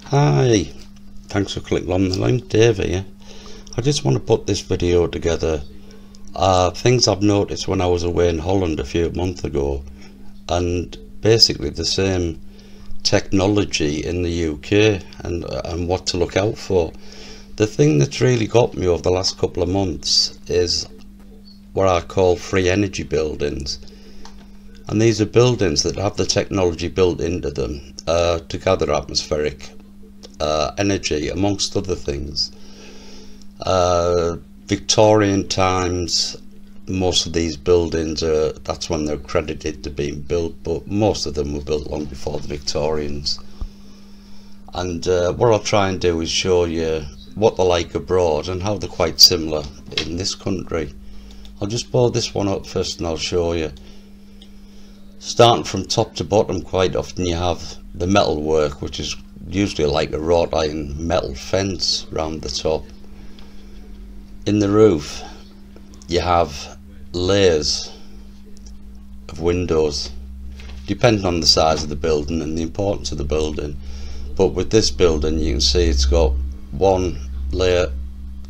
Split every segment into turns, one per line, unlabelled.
Hi, thanks for clicking on the link. Dave here. I just want to put this video together. Things I've noticed when I was away in Holland a few months ago, and basically the same technology in the UK, and what to look out for. The thing that's really got me over the last couple of months is what I call free energy buildings. And these are buildings that have the technology built into them to gather atmospheric energy, amongst other things. Victorian times, most of these buildings that's when they're credited to being built, but most of them were built long before the Victorians. And what I'll try and do is show you what they're like abroad and how they're quite similar in this country. I'll just blow this one up first and I'll show you. Starting from top to bottom, quite often you have the metal work, which is usually like a wrought iron metal fence round the top. In the roof you have layers of windows, depending on the size of the building and the importance of the building. But with this building you can see it's got one layer,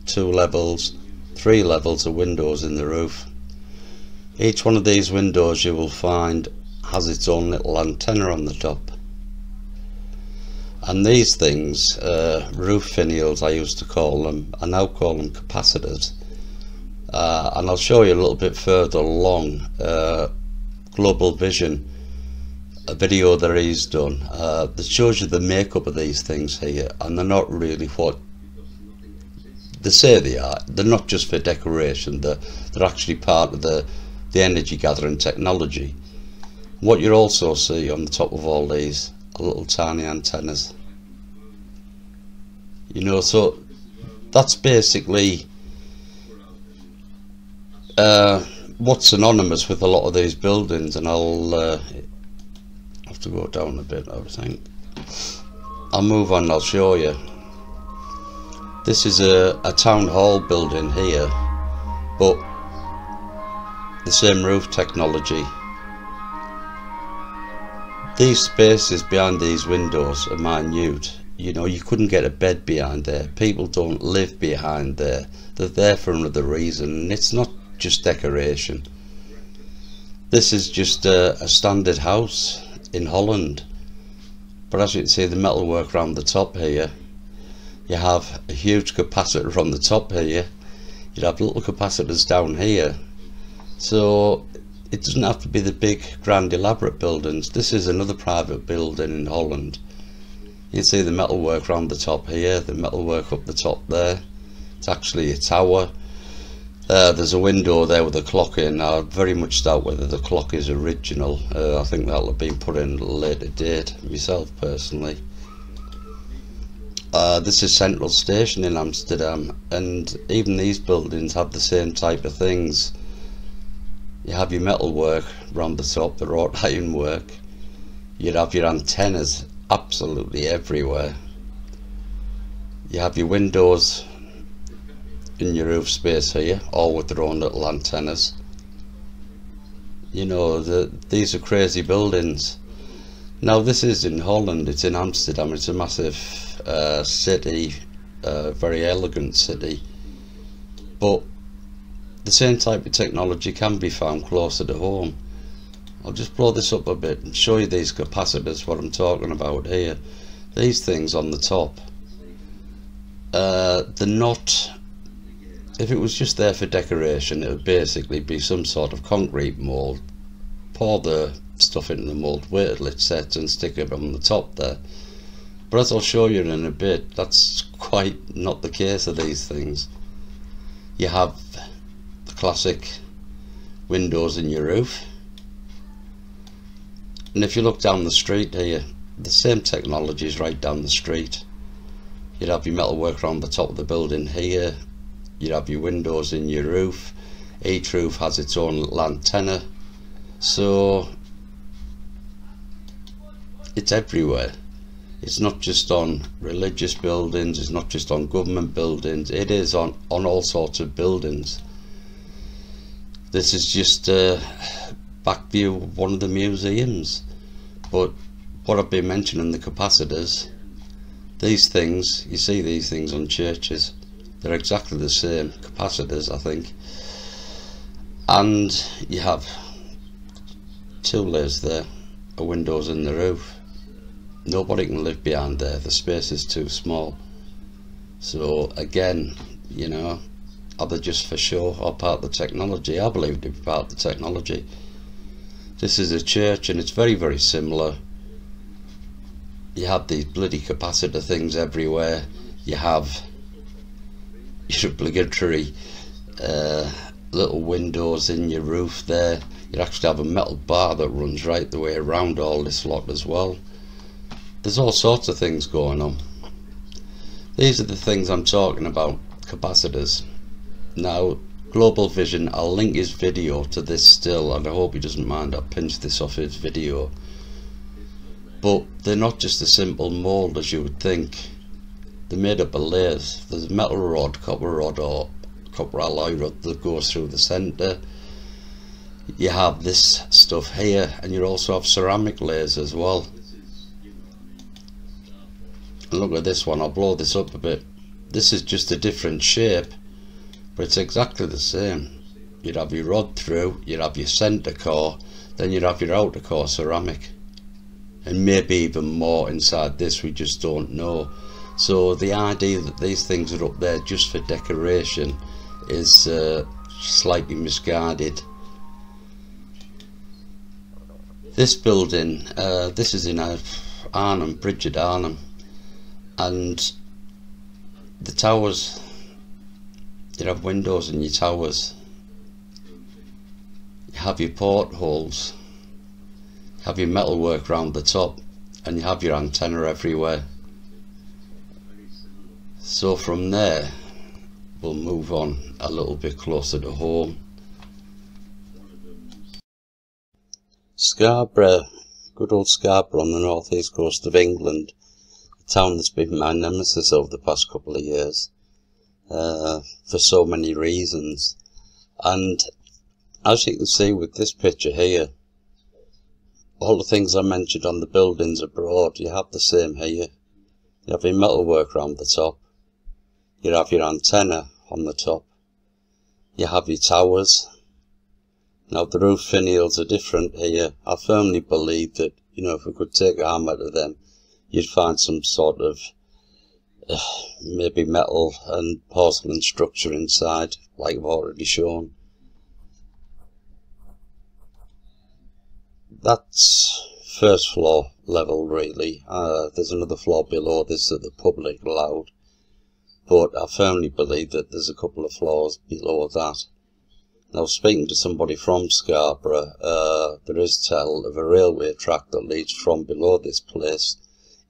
2 levels, 3 levels of windows in the roof. Each one of these windows you will find has its own little antenna on the top. And these things, roof finials I used to call them, I now call them capacitors. And I'll show you a little bit further along Global Vision, a video that he's done that shows you the makeup of these things here, and they're not really what they say they are. They're not just for decoration, they're actually part of the energy gathering technology. What you also see on the top of all these are little tiny antennas, you know, so that's basically what's synonymous with a lot of these buildings. And I'll have to go down a bit, I think. I'll move on, I'll show you. This is a town hall building here, but the same roof technology. These spaces behind these windows are minute. You know, you couldn't get a bed behind there. People don't live behind there. They're there for another reason, and it's not just decoration. This is just a standard house in Holland, but as you can see, the metalwork around the top here, you have a huge capacitor on the top here, you'd have little capacitors down here. So it doesn't have to be the big grand elaborate buildings. This is another private building in Holland. You can see the metalwork around the top here, the metalwork up the top there. It's actually a tower. There's a window there with a clock in. I very much doubt whether the clock is original. I think that'll have been put in at a later date, myself personally. This is Central Station in Amsterdam, and even these buildings have the same type of things. You have your metal work around the top, the wrought iron work. You'd have your antennas absolutely everywhere. You have your windows in your roof space here, all with their own little antennas. You know, these are crazy buildings. Now this is in Holland, it's in Amsterdam, it's a massive city, very elegant city, but the same type of technology can be found closer to home. I'll just blow this up a bit and show you these capacitors, what I'm talking about here. These things on the top, they're not, if it was just there for decoration, it would basically be some sort of concrete mould. Pour the stuff into the mould, wait till it sets and stick it on the top there. But as I'll show you in a bit, that's quite not the case of these things. You have the classic windows in your roof, and if you look down the street here, the same technology is right down the street. You'd have your metalwork around the top of the building here, you'd have your windows in your roof. Each roof has its own little antenna, so it's everywhere. It's not just on religious buildings, it's not just on government buildings, it is on all sorts of buildings. This is just a back view of one of the museums, but what I've been mentioning, the capacitors, These things, you see these things on churches, they're exactly the same, capacitors I think, and you have two layers there, a windows in the roof. Nobody can live behind there, the space is too small. So again, you know, are they just for show or part of the technology? I believe to be part of the technology. This is a church and it's very, very similar. You have these bloody capacitor things everywhere. You have your obligatory little windows in your roof there. You actually have a metal bar that runs right the way around all this lot as well. There's all sorts of things going on. These are the things I'm talking about, capacitors. Now, Global Vision, I'll link his video to this still, and I hope he doesn't mind, I'll pinch this off his video. But they're not just a simple mould as you would think. They're made up of layers. There's a metal rod, or copper alloy rod that goes through the centre. You have this stuff here, and you also have ceramic layers as well. And look at this one, I'll blow this up a bit. This is just a different shape, but it's exactly the same. You'd have your rod through, you'd have your centre core, then you'd have your outer core ceramic, and maybe even more inside this, we just don't know. So the idea that these things are up there just for decoration is slightly misguided. This building, this is in Arnhem, Bridge at Arnhem, and the towers, you have windows in your towers, you have your portholes, you have your metalwork around the top, and you have your antenna everywhere. So from there we'll move on a little bit closer to home. Scarborough, good old Scarborough on the northeast coast of England, a town that's been my nemesis over the past couple of years for so many reasons. And as you can see with this picture here, all the things I mentioned on the buildings abroad, you have the same here. You have your metalwork around the top, you have your antenna on the top, you have your towers. Now the roof finials are different here. I firmly believe that, you know, if we could take a hammer to them, you'd find some sort of maybe metal and porcelain structure inside, like I've already shown. That's first floor level really. There's another floor below this that the public allowed, but I firmly believe that there's a couple of floors below that. Now, speaking to somebody from Scarborough, there is tell of a railway track that leads from below this place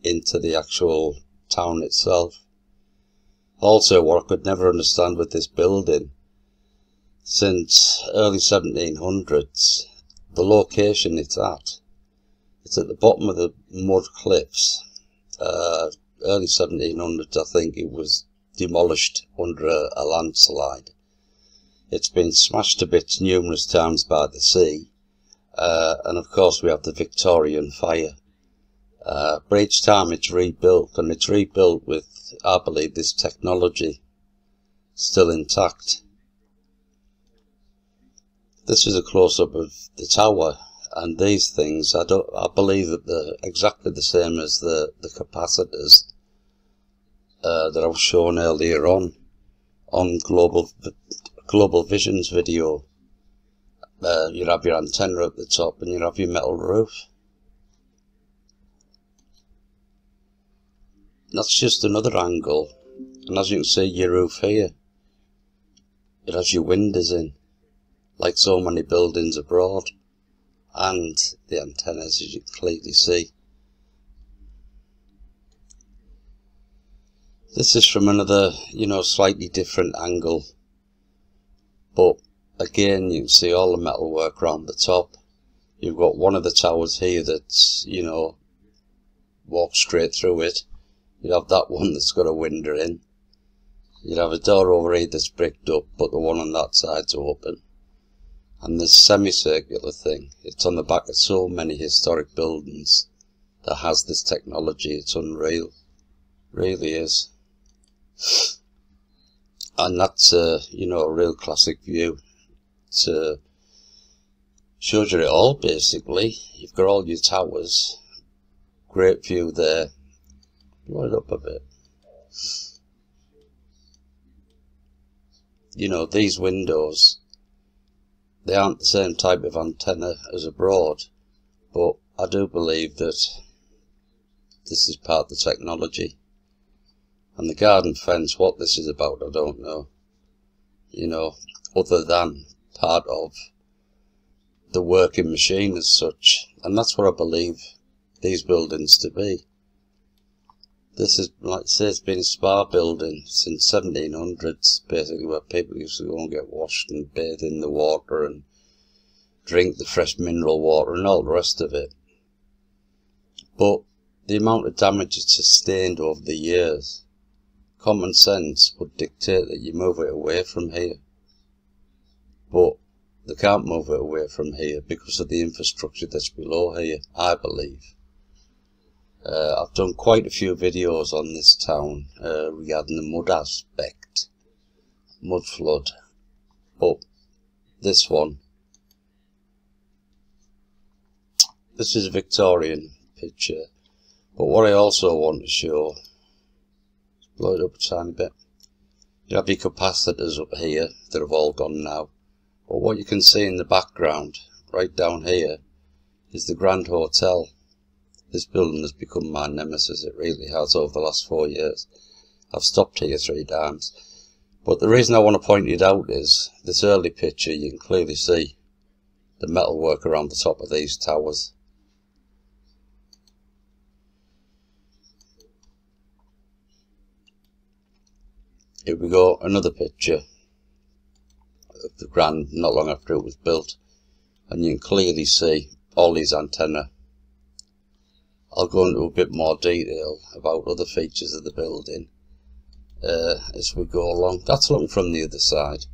into the actual town itself. Also, what I could never understand with this building, since early 1700s, the location it's at the bottom of the mud cliffs. Early 1700s, I think it was demolished under a landslide. It's been smashed to bits numerous times by the sea, and of course we have the Victorian fire. But each time it's rebuilt, and it's rebuilt with, I believe, this technology still intact. This is a close-up of the tower, and these things, I believe that they're exactly the same as the capacitors that I was shown earlier on Global Vision's video. You have your antenna at the top and you have your metal roof. That's just another angle, and as you can see, your roof here, it has your windows in, like so many buildings abroad, and the antennas, as you can clearly see. This is from another, you know, slightly different angle, but again you can see all the metalwork around the top. You've got one of the towers here that's, you know, walk straight through it. You'd have that one that's got a window in. You'd have a door over here that's bricked up, but the one on that side's open. And this semicircular thing, it's on the back of so many historic buildings that has this technology. It's unreal. Really is. And that's you know, a real classic view. It shows you it all basically. You've got all your towers. Great view there. Blow it up a bit. You know, these windows, they aren't the same type of antenna as abroad, but I do believe that this is part of the technology. And the garden fence, what this is about, I don't know. You know, other than part of the working machine as such. And that's what I believe these buildings to be. This is, like I say, it's been a spa building since 1700s, basically, where people used to go and get washed and bathe in the water and drink the fresh mineral water and all the rest of it. But the amount of damage it's sustained over the years, common sense would dictate that you move it away from here. But they can't move it away from here because of the infrastructure that's below here, I believe. I've done quite a few videos on this town regarding the mud aspect, mud flood, but this one, this is a Victorian picture, but what I also want to show, let's blow it up a tiny bit, you have your capacitors up here that have all gone now, but what you can see in the background, right down here, is the Grand Hotel. This building has become my nemesis, it really has, over the last 4 years. I've stopped here 3 times. But the reason I want to point it out is, this early picture, you can clearly see the metalwork around the top of these towers. Here we go, another picture of the Grand, not long after it was built. And you can clearly see all these antennae. I'll go into a bit more detail about other features of the building as we go along. That's looking from the other side.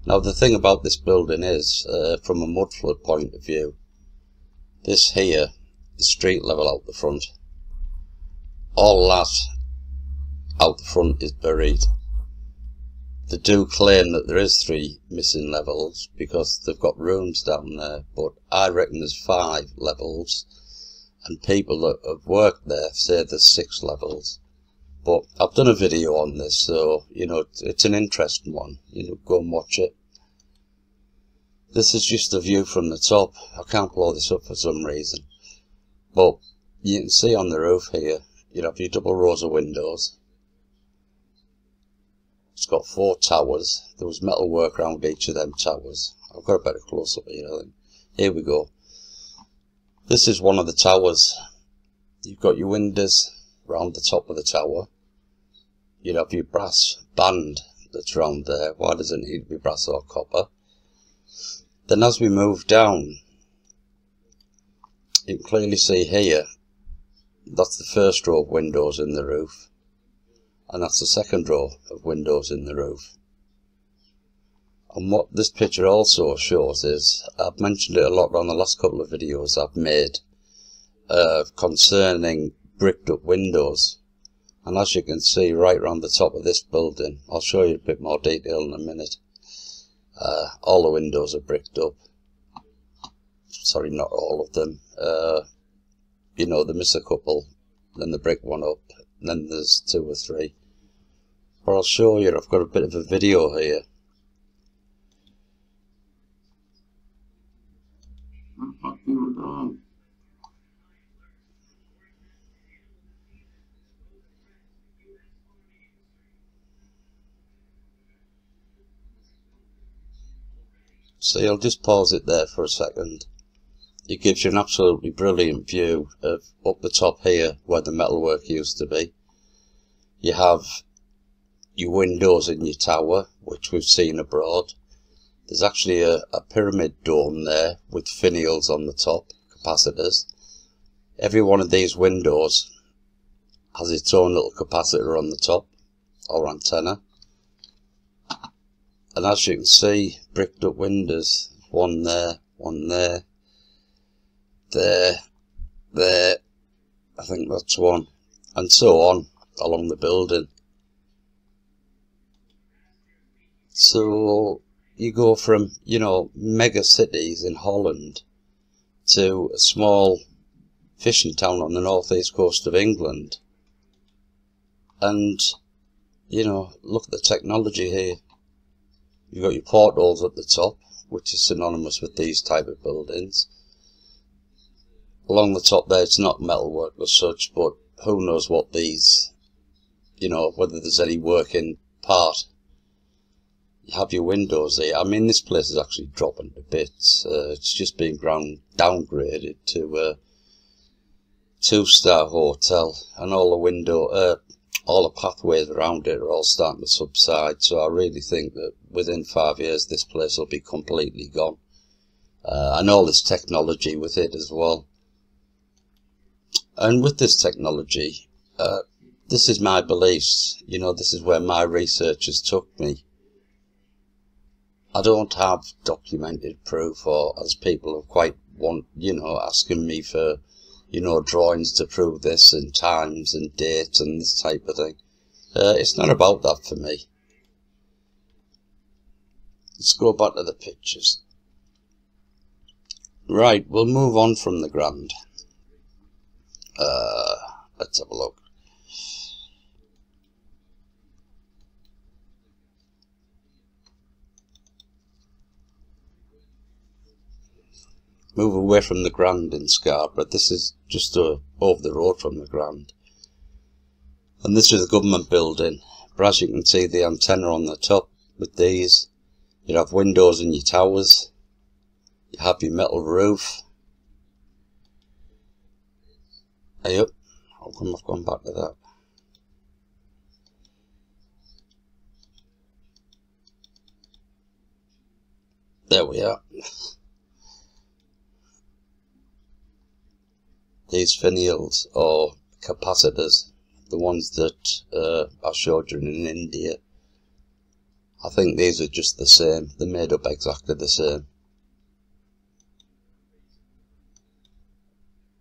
Now the thing about this building is, from a mud flood point of view, this here is street level out the front. All that out the front is buried. They do claim that there is 3 missing levels because they've got rooms down there, but I reckon there's 5 levels. And people that have worked there say there's 6 levels. But I've done a video on this, so, you know, it's an interesting one. You know, go and watch it. This is just a view from the top. I can't blow this up for some reason. But you can see on the roof here, you have your double rows of windows. It's got 4 towers. There was metal work around each of them towers. I've got a better close up here, I think. Here we go. This is one of the towers. You've got your windows round the top of the tower. You'd have your brass band that's round there. Why does it need to be brass or copper? Then as we move down, you can clearly see here, that's the first row of windows in the roof. And that's the second row of windows in the roof. And what this picture also shows is, I've mentioned it a lot on the last couple of videos I've made concerning bricked up windows. And as you can see right around the top of this building, I'll show you a bit more detail in a minute. All the windows are bricked up. Sorry, not all of them. You know, they miss a couple, then they brick one up, then there's 2 or 3. But I'll show you, I've got a bit of a video here. So I'll just pause it there for a second. It gives you an absolutely brilliant view of up the top here where the metalwork used to be. You have your windows in your tower, which we've seen abroad. There's actually a pyramid dome there with finials on the top, capacitors. Every one of these windows has its own little capacitor on the top, or antenna. And as you can see, bricked up windows, one there, there, I think that's one, and so on along the building. So you go from, you know, mega cities in Holland to a small fishing town on the northeast coast of England, and, you know, look at the technology here. You've got your portholes at the top, which is synonymous with these type of buildings. Along the top there, it's not metalwork as such, but who knows what these, you know, whether there's any working part. You have your windows here. I mean, this place is actually dropping to bits. It's just been downgraded to a 2-star hotel, and all the pathways around it are all starting to subside. So I really think that within 5 years this place will be completely gone, and all this technology with it as well. And with this technology, this is my beliefs. You know, this is where my research has took me. I don't have documented proof, or as people have quite asking me for, you know, drawings to prove this and times and dates and this type of thing. It's not about that for me. Let's go back to the pictures. Right, we'll move on from the Grand. Let's have a look. Move away from the Grand in Scarborough. This is just over the road from the Grand. And this is the government building. But as you can see, the antenna on the top with these. You have windows in your towers. You have your metal roof. Yep. How come I've gone back to that? There we are. These finials, or capacitors, the ones that I showed you in India, I think these are just the same. They're made up exactly the same.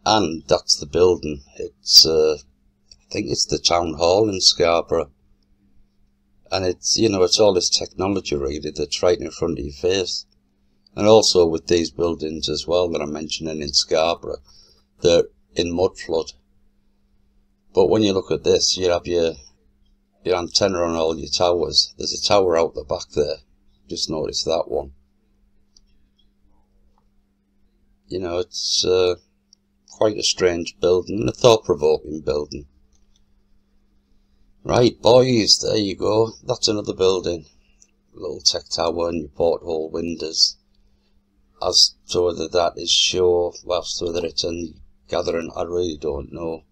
And that's the building. It's I think it's the town hall in Scarborough. And it's, you know, it's all this technology really that's right in front of your face. And also with these buildings as well that I'm mentioning in Scarborough, they're in mud flood. But when you look at this, you have your antenna on all your towers. There's a tower out the back there. Just notice that one. You know, it's quite a strange building, and a thought-provoking building. Right, boys, there you go. That's another building. A little tech tower and your porthole windows. As to whether that is sure, whilst whether it's any gathering, I really don't know.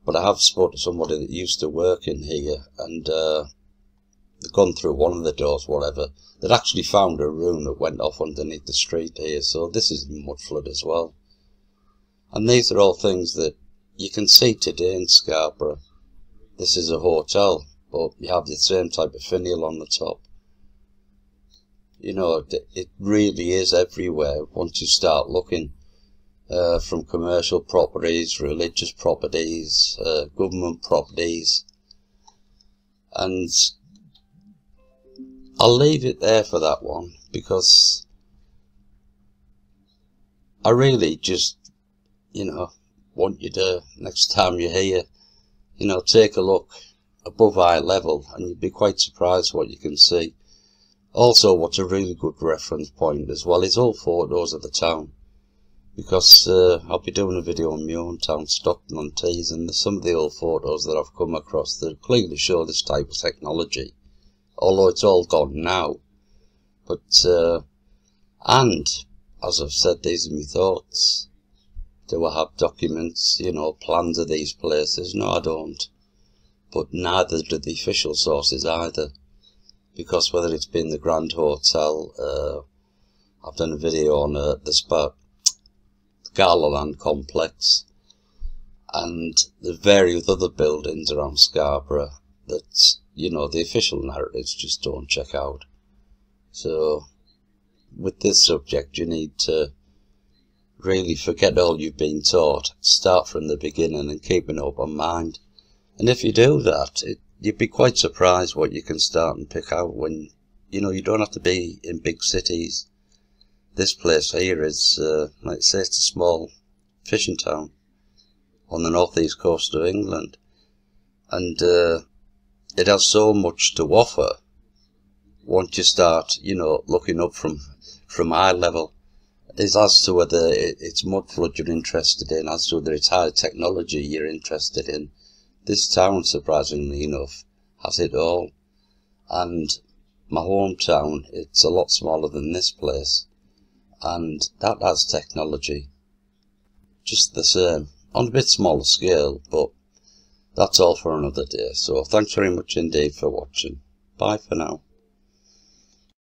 But I have spoken to somebody that used to work in here, and they've gone through one of the doors, whatever. They'd actually found a room that went off underneath the street here, so this is mud flood as well. And these are all things that you can see today in Scarborough. This is a hotel, but you have the same type of finial on the top. You know, it really is everywhere once you start looking. From commercial properties, religious properties, government properties. And I'll leave it there for that one, because I really just, you know, want you to, next time you're here, you know, take a look above eye level, and you'd be quite surprised what you can see. Also, what's a really good reference point as well is all photos of the town. Because I'll be doing a video on my own town, Stockton-on-Tees, and some of the old photos that I've come across that clearly show this type of technology. Although it's all gone now. But, and, as I've said, these are my thoughts. Do I have documents, you know, plans of these places? No, I don't. But neither do the official sources either. Because whether it's been the Grand Hotel, I've done a video on the Galaland complex, and the various other buildings around Scarborough that, you know, the official narratives just don't check out. So with this subject you need to really forget all you've been taught, start from the beginning and keep an open mind, And if you do that, you'd be quite surprised what you can start and pick out when, you know, you don't have to be in big cities. This place here is, like I say, it's a small fishing town on the northeast coast of England. And it has so much to offer once you start, you know, looking up from eye level, is as to whether it's mud flood you're interested in, as to whether it's high technology you're interested in. This town, surprisingly enough, has it all. And my hometown, it's a lot smaller than this place, and that has technology just the same, on a bit smaller scale, but that's all for another day. So thanks very much indeed for watching. Bye for now.